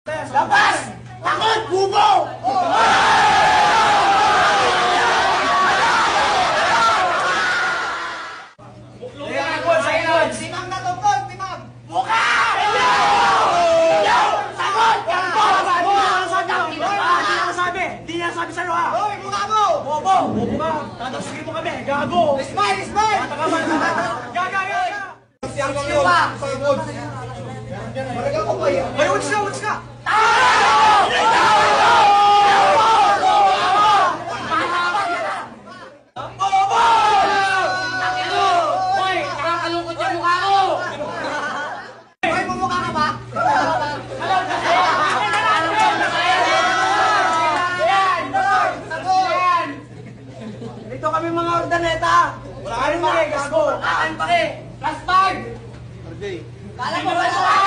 Labas! Takot! Bubo! Timang na tungkol! Timang! Buka! Takot! Hindi niya sabi sa'yo ha! Hoy! Buka mo! Bobo! Bobo ka! Tatasukin mo kami! Gago! Ismail! Ismail! Gaga! Sino ba? Malaga ko ba yan? Ay, what's ka? Hoy, nakakalungkot yung mukha ko! Hoy! Mumukha ka ba? Dito kami mga ordaneta! Wala ka rin mga gago! Kaan pa rin! Last bag! Kala mo ba na?